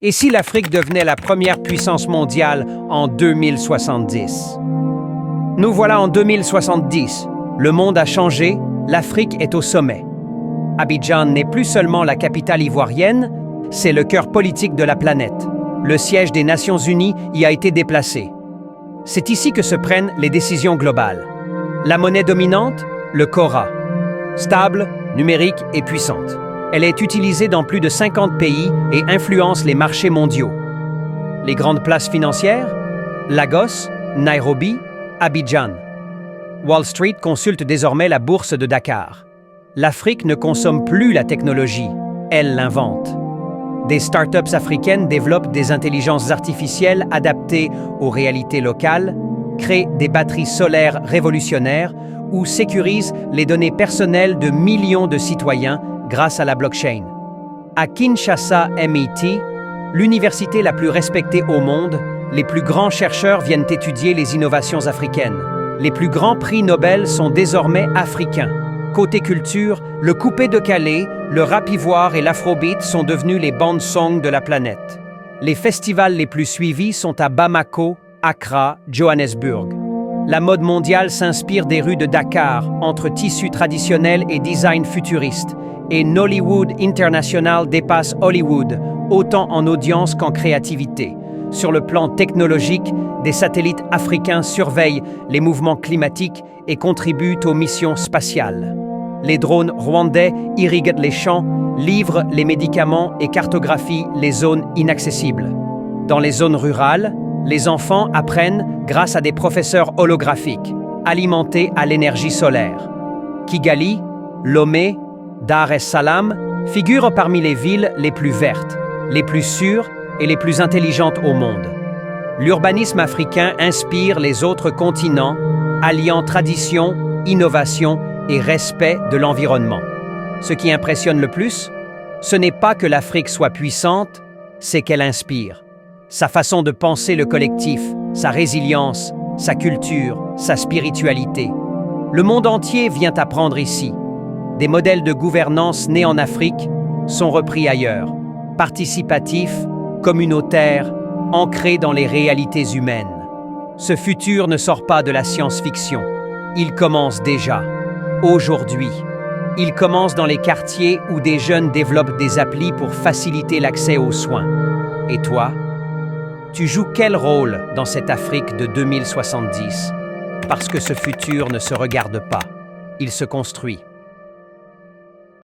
Et si l'Afrique devenait la première puissance mondiale en 2070? Nous voilà en 2070. Le monde a changé, l'Afrique est au sommet. Abidjan n'est plus seulement la capitale ivoirienne, c'est le cœur politique de la planète. Le siège des Nations Unies y a été déplacé. C'est ici que se prennent les décisions globales. La monnaie dominante, le Kora. Stable, numérique et puissante. Elle est utilisée dans plus de 50 pays et influence les marchés mondiaux. Les grandes places financières? Lagos, Nairobi, Abidjan. Wall Street consulte désormais la bourse de Dakar. L'Afrique ne consomme plus la technologie, elle l'invente. Des startups africaines développent des intelligences artificielles adaptées aux réalités locales, créent des batteries solaires révolutionnaires ou sécurisent les données personnelles de millions de citoyens grâce à la blockchain. À Kinshasa MIT, l'université la plus respectée au monde, les plus grands chercheurs viennent étudier les innovations africaines. Les plus grands prix Nobel sont désormais africains. Côté culture, le coupé de Calais, le rap ivoire et l'afrobeat sont devenus les bandes-sons de la planète. Les festivals les plus suivis sont à Bamako, Accra, Johannesburg. La mode mondiale s'inspire des rues de Dakar, entre tissus traditionnels et design futuriste, et Nollywood International dépasse Hollywood, autant en audience qu'en créativité. Sur le plan technologique, des satellites africains surveillent les mouvements climatiques et contribuent aux missions spatiales. Les drones rwandais irriguent les champs, livrent les médicaments et cartographient les zones inaccessibles. Dans les zones rurales, les enfants apprennent grâce à des professeurs holographiques, alimentés à l'énergie solaire. Kigali, Lomé, Dar es Salaam figurent parmi les villes les plus vertes, les plus sûres et les plus intelligentes au monde. L'urbanisme africain inspire les autres continents, alliant tradition, innovation et respect de l'environnement. Ce qui impressionne le plus, ce n'est pas que l'Afrique soit puissante, c'est qu'elle inspire. Sa façon de penser le collectif, sa résilience, sa culture, sa spiritualité. Le monde entier vient apprendre ici. Des modèles de gouvernance nés en Afrique sont repris ailleurs. Participatifs, communautaires, ancrés dans les réalités humaines. Ce futur ne sort pas de la science-fiction. Il commence déjà, aujourd'hui. Il commence dans les quartiers où des jeunes développent des applis pour faciliter l'accès aux soins. Et toi? Tu joues quel rôle dans cette Afrique de 2070? Parce que ce futur ne se regarde pas, il se construit.